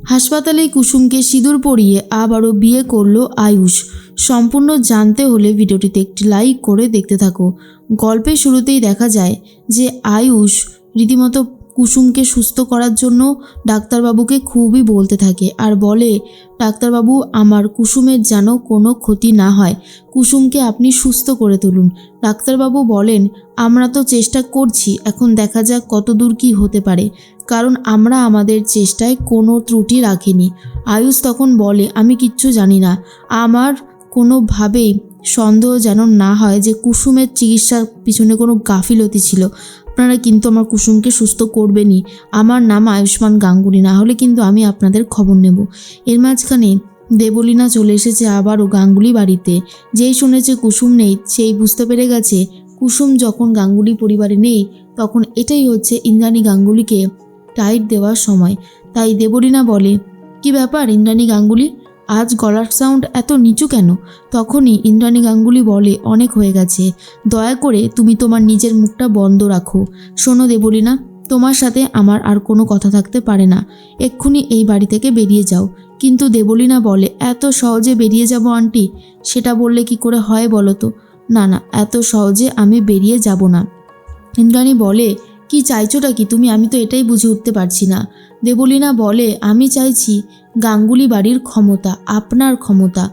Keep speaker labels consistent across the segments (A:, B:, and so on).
A: হাসপাতালেই কুসুমকে সিঁদুর পরিয়ে আবারও বিয়ে করলো আয়ুষ। সম্পূর্ণ জানতে হলে ভিডিওটিতে একটি লাইক করে দেখতে থাকো। গল্পের শুরুতেই দেখা যায় যে আয়ুষ রীতিমতো কুসুমকে সুস্থ করার জন্য ডাক্তারবাবুকে খুবই বলতে থাকে আর বলে, ডাক্তারবাবু আমার কুসুমের যেন কোনো ক্ষতি না হয়, কুসুমকে আপনি সুস্থ করে তুলুন। ডাক্তারবাবু বলেন, আমরা তো চেষ্টা করছি, এখন দেখা যাক কতদূর কী হতে পারে, কারণ আমরা আমাদের চেষ্টায় কোনো ত্রুটি রাখিনি। আয়ুষ তখন বলে, আমি কিচ্ছু জানি না, আমার কোনোভাবেই সন্দেহ যেন না হয় যে কুসুমের চিকিৎসার পিছনে কোনো গাফিলতি ছিল। আপনারা কিন্তু আমার কুসুমকে সুস্থ করবেনই। আমার নাম আয়ুষ্মান গাঙ্গুলি, না হলে কিন্তু আমি আপনাদের খবর নেব। এর মাঝখানে দেবলীনা চলে এসেছে আবারও গাঙ্গুলি বাড়িতে। যেই শুনেছে কুসুম নেই, সেই বুঝতে পেরে গেছে কুসুম যখন গাঙ্গুলি পরিবারে নেই তখন এটাই হচ্ছে ইন্দ্রাণী গাঙ্গুলিকে টাইট দেওয়ার সময়। তাই দেবলীনা বলে, কি ব্যাপার ইন্দ্রাণী গাঙ্গুলি, আজ গলার সাউন্ড এত নিচু কেন? তখনই ইন্দ্রাণী গাঙ্গুলি বলে, অনেক হয়ে গেছে, দয়া করে তুমি তোমার নিজের মুখটা বন্ধ রাখো। শোনো দেবলীনা, তোমার সাথে আমার আর কোনো কথা থাকতে পারে না, এক্ষুনি এই বাড়ি থেকে বেরিয়ে যাও। কিন্তু দেবলীনা বলে, এত সহজে বেরিয়ে যাব আন্টি? সেটা বললে কি করে হয় বলো তো? না না, এত সহজে আমি বেরিয়ে যাব না। ইন্দ্রাণী বলে, কি চাইছোটা কি তুমি? আমি তো এটাই বুঝে উঠতে পারছি না। দেবলীনা বলে, আমি চাইছি গাঙ্গুলি বাড়ির ক্ষমতা, আপনার ক্ষমতা।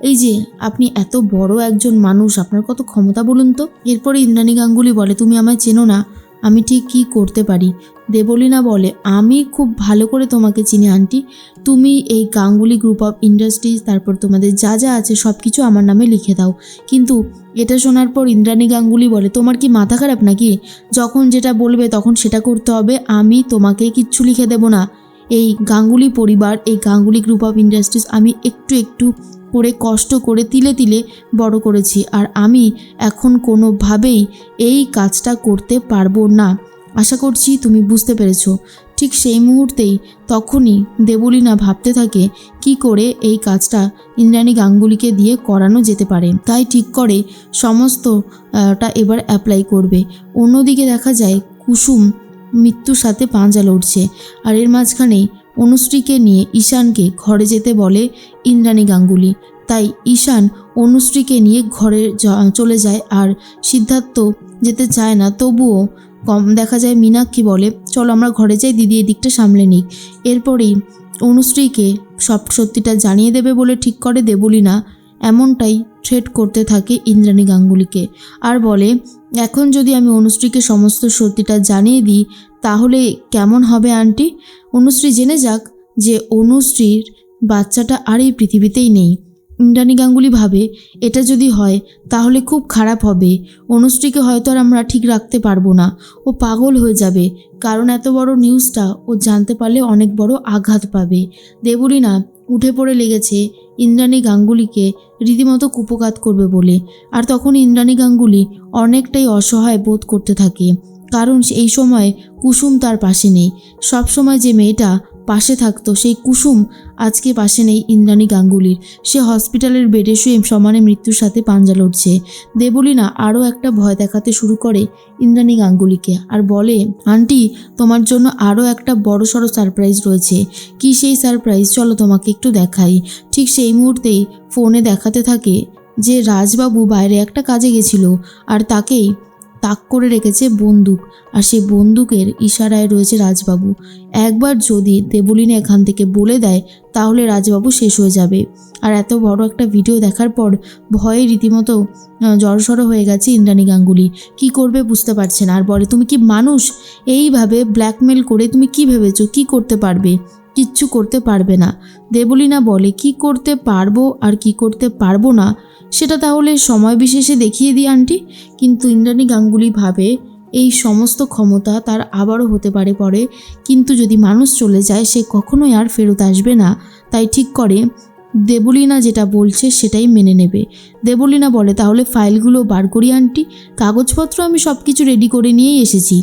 A: এই যে আপনি এত বড় একজন মানুষ, আপনার কত ক্ষমতা বলুন তো? এরপরে ইন্দ্রাণী গাঙ্গুলি বলে, তুমি আমায় চেনো না, আমি ঠিক কী করতে পারি? দেবলীনা বলে, আমি খুব ভালো করে তোমাকে চিনি আন্টি, তুমি এই গাঙ্গুলি গ্রুপ অফ ইন্ডাস্ট্রিজ, তারপর তোমাদের যা যা আছে সব কিছু আমার নামে লিখে দাও। কিন্তু এটা শোনার পর ইন্দ্রাণী গাঙ্গুলি বলে, তোমার কি মাথা খারাপ নাকি? যখন যেটা বলবে তখন সেটা করতে হবে, আমি তোমাকে কিচ্ছু লিখে দেব না। এই গাঙ্গুলি পরিবার, এই গাঙ্গুলি গ্রুপ অফ ইন্ডাস্ট্রিজ আমি একটু একটু করে কষ্ট করে তিলে তিলে বড় করেছি, আর আমি এখন কোনোভাবেই এই কাজটা করতে পারবো না। আশা করছি তুমি বুঝতে পেরেছো। ঠিক সেই মুহূর্তেই তখনই দেবলীনা ভাবতে থাকে কি করে এই কাজটা ইন্দ্রাণী গাঙ্গুলিকে দিয়ে করানো যেতে পারে। তাই ঠিক করে সমস্তটা এবার অ্যাপ্লাই করবে। অন্যদিকে দেখা যায় কুসুম মৃত্যুর সাথে পাঞ্জা লড়ছে, আর এর মাঝখানেই অনুশ্রীকে নিয়ে ঈশানকে ঘরে যেতে বলে ইন্দ্রাণী গাঙ্গুলি। তাই ঈশান অনুশ্রীকে নিয়ে ঘরে চলে যায়, আর সিদ্ধার্থ যেতে চায় না। তবুও দেখা যায় মীনাক্ষী বলে, চলো আমরা ঘরে যাই, দিদি এদিকটা সামলে নিক। এরপরেই অনুশ্রীকে সব সত্যিটা জানিয়ে দেবে বলে ঠিক করে দেবলীনা। এমনটাই থ্রেট করতে থাকে ইন্দ্রাণী গাঙ্গুলিকে, আর বলে, এখন যদি আমি অনুশ্রীকে সমস্ত সত্যিটা জানিয়ে দিই তাহলে কেমন হবে আন্টি? অনুশ্রী জেনে যাক যে অনুশ্রীর বাচ্চাটা আর এই পৃথিবীতেই নেই। ইন্দ্রাণী গাঙ্গুলি ভাবে, এটা যদি হয় তাহলে খুব খারাপ হবে, অনুশ্রীকে হয়তো আর আমরা ঠিক রাখতে পারবো না, ও পাগল হয়ে যাবে, কারণ এত বড় নিউজটা ও জানতে পারলে অনেক বড় আঘাত পাবে। দেবলীনা উঠে পড়ে লেগেছে ইন্দ্রাণী গাঙ্গুলিকে রীতিমতো কুপঘাত করবে বলে, আর তখন ইন্দ্রাণী গাঙ্গুলি অনেকটাই অসহায় বোধ করতে থাকে, কারণ এই সময় কুসুম তার পাশে নেই। সব সময় যে মেয়েটা পাশে থাকতো সেই কুসুম আজকে পাশে নেই ইন্দ্রাণী গাঙ্গুলির। সে হসপিটালের বেডে শুয়ে সমানে মৃত্যুর সাথে পাঞ্জা লড়ছে। দেবলীনা আরও একটা ভয় দেখাতে শুরু করে ইন্দ্রাণী গাঙ্গুলিকে, আর বলে, আন্টি তোমার জন্য আরও একটা বড়সড় সারপ্রাইজ রয়েছে। কি সেই সারপ্রাইজ? চলো তোমাকে একটু দেখাই। ঠিক সেই মুহূর্তেই ফোনে দেখাতে থাকে যে রাজবাবু বাইরে একটা কাজে গেছিল, আর তাকেই তাক করে রেখেছে বন্দুক, আর সেই বন্দুকের ইশারায় রয়েছে রাজবাবু। একবার যদি দেবলীনা এখান থেকে বলে দেয় তাহলে রাজবাবু শেষ হয়ে যাবে। আর এত বড় একটা ভিডিও দেখার পর ভয়ে রীতিমতো জড়সড় হয়ে গেছে ইন্দ্রাণী গাঙ্গুলি। কি করবে বুঝতে পারছে না, আর বলে, তুমি কি মানুষ? এইভাবে ব্ল্যাকমেল করে তুমি কি ভেবেছো কি করতে পারবে? কিচ্ছু করতে পারবে না। দেবলীনা বলে, কি করতে পারবো আর কি করতে পারবো না সেটা তাহলে সময় বিশেষে দেখিয়ে দিই আন্টি। কিন্তু ইন্দ্রাণী গাঙ্গুলি ভাবে এই সমস্ত ক্ষমতা তার আবারও হতে পারে পরে, কিন্তু যদি মানুষ চলে যায় সে কখনোই আর ফেরত আসবে না। তাই ঠিক করে দেবলীনা যেটা বলছে সেটাই মেনে নেবে। দেবলীনা বলে, তাহলে ফাইলগুলো বার করি আন্টি, কাগজপত্র আমি সব কিছু রেডি করে নিয়েই এসেছি।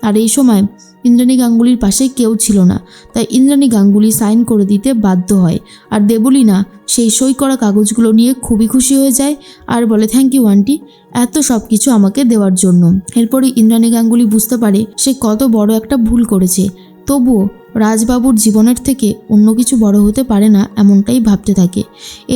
A: আর এই সময় ইন্দ্রাণী গাঙ্গুলির পাশে কেউ ছিল না, তাই ইন্দ্রাণী গাঙ্গুলি সাইন করে দিতে বাধ্য হয়। আর দেবলীনা সেই সই করা কাগজগুলো নিয়ে খুবই খুশি হয়ে যায়, আর বলে, থ্যাংক ইউ আন্টি এত সব কিছু আমাকে দেওয়ার জন্য। এরপরে ইন্দ্রাণী গাঙ্গুলি বুঝতে পারে সে কত বড় একটা ভুল করেছে, তবুও রাজবাবুর জীবনের থেকে অন্য কিছু বড় হতে পারে না এমনটাই ভাবতে থাকে।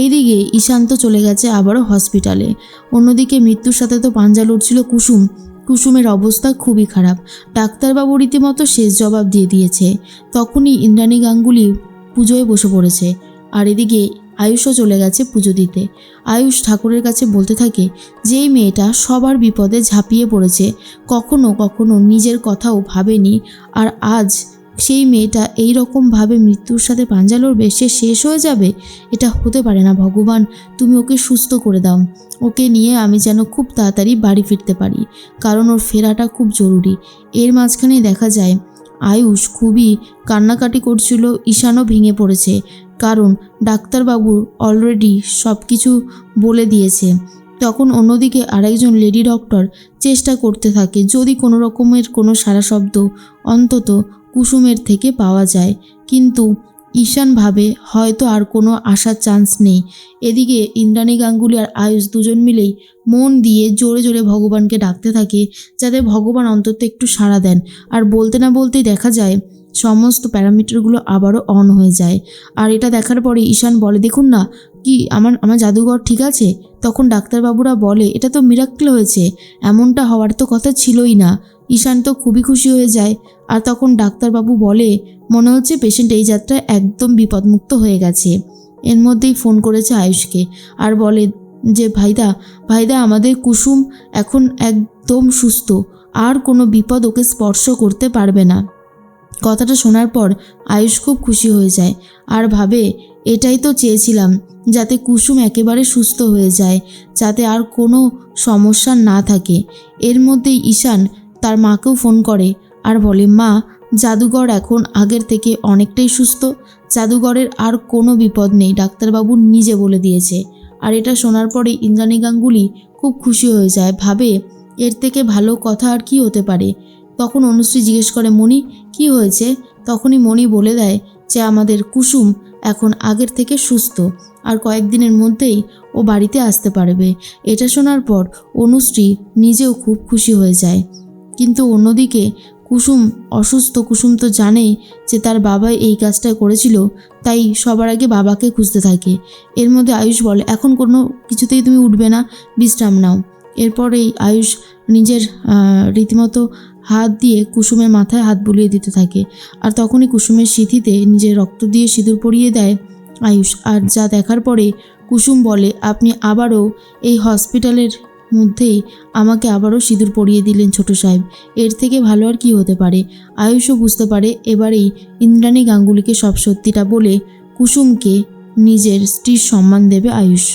A: এইদিকে ঈশান্ত চলে গেছে আবারও হসপিটালে। অন্যদিকে মৃত্যুর সাথে তো পাঞ্জা লড়ছিল কুসুম। কুসুমের অবস্থা খুবই খারাপ। ডাক্তারবাবু রীতিমতো শেষ জবাব দিয়ে দিয়েছে। তখনই ইন্দ্রাণী গাঙ্গুলি পুজোয় বসে পড়েছে। আর এদিকে আয়ুষও চলে গেছে পুজো দিতে। আয়ুষ ঠাকুরের কাছে বলতে থাকে যেই মেয়েটা সবার বিপদে ঝাঁপিয়ে পড়েছে, কখনো কখনো নিজের কথাও ভাবেনি, আর আজ সেই মেয়েটা এই রকমভাবে মৃত্যুর সাথে পাঞ্জা লড়বে, সে শেষ হয়ে যাবে। এটা হতে পারে না ভগবান, তুমি ওকে সুস্থ করে দাও। ওকে নিয়ে আমি যেন খুব তাড়াতাড়ি বাড়ি ফিরতে পারি, কারণ ওর ফেরাটা খুব জরুরি। এর মাঝখানেই দেখা যায় আয়ুষ খুবই কান্নাকাটি করছিল। ঈশানও ভেঙে পড়েছে, কারণ ডাক্তারবাবু অলরেডি সব কিছু বলে দিয়েছে। তখন অন্যদিকে আরেকজন লেডি ডক্টর চেষ্টা করতে থাকে যদি কোনো রকমের কোনো সারা শব্দ অন্তত কুসুমের থেকে পাওয়া যায়, কিন্তু ঈশান ভাবে হয়তো আর কোনো আসার চান্স নেই। এদিকে ইন্দ্রাণী গাঙ্গুলি আর আয়ুষ দুজন মিলেই মন দিয়ে জোরে জোরে ভগবানকে ডাকতে থাকে যাতে ভগবান অন্তত একটু সাড়া দেন। আর বলতে না বলতেই দেখা যায় সমস্ত প্যারামিটারগুলো আবারও অন হয়ে যায়। আর এটা দেখার পরে ঈশান বলে, দেখুন না কি আমার জাদুঘর ঠিক আছে? তখন ডাক্তারবাবুরা বলে এটা তো মিরাক্কেল হয়েছে, এমনটা হওয়ার তো কথা ছিলই না। ঈশান তো খুবই খুশি হয়ে যায়। আর তখন ডাক্তারবাবু বলে মনে হচ্ছে পেশেন্ট এই যাত্রায় একদম বিপদমুক্ত হয়ে গেছে। এর মধ্যেই ফোন করেছে আয়ুষকে আর বলে যে ভাইদা আমাদের কুসুম এখন একদম সুস্থ, আর কোনো বিপদ ওকে স্পর্শ করতে পারবে না। কথাটা শোনার পর আয়ুষ খুব খুশি হয়ে যায় আর ভাবে এটাই তো চেয়েছিলাম, যাতে কুসুম একেবারে সুস্থ হয়ে যায়, যাতে আর কোনো সমস্যা না থাকে। এর মধ্যেই ঈশান তার মাকেও ফোন করে আর বলে, মা জাদুঘর এখন আগের থেকে অনেকটাই সুস্থ, জাদুঘরের আর কোনো বিপদ নেই, ডাক্তারবাবু নিজে বলে দিয়েছে। আর এটা শোনার পরে ইন্দ্রাণী গাঙ্গুলি খুব খুশি হয়ে যায়, ভাবে এর থেকে ভালো কথা আর কি হতে পারে। তখন অনুশ্রী জিজ্ঞেস করে, মণি কি হয়েছে? তখনই মণি বলে দেয় যে আমাদের কুসুম এখন আগের থেকে সুস্থ, আর কয়েকদিনের মধ্যেই ও বাড়িতে আসতে পারবে। এটা শোনার পর অনুশ্রী নিজেও খুব খুশি হয়ে যায়। কিন্তু অন্যদিকে কুসুম অসুস্থ। কুসুম তো জানে যে তার বাবা এই কাজটা করেছিল, তাই সবার আগে বাবাকে খুঁজতে থাকে। এর মধ্যে আয়ুষ বলে, এখন কোনো কিছুতেই তুমি উঠবে না, বিশ্রাম নাও। এরপরেই আয়ুষ নিজের রীতিমতো হাত দিয়ে কুসুমের মাথায় হাত বুলিয়ে দিতে থাকে। আর তখনই কুসুমের সিঁথিতে নিজের রক্ত দিয়ে সিঁদুর পরিয়ে দেয় আয়ুষ। আর যা দেখার পরে কুসুম বলে, আপনি আবারও এই হসপিটালের মধ্যেই আমাকে আবারও সিঁদুর পরিয়ে দিলেন ছোট সাহেব, এর থেকে ভালো আর কি হতে পারে। আয়ুষও বুঝতে পারে এবারেই ইন্দ্রাণী গাঙ্গুলিকে সব সত্যিটা বলে কুসুমকে নিজের স্ত্রীর সম্মান দেবে আয়ুষ।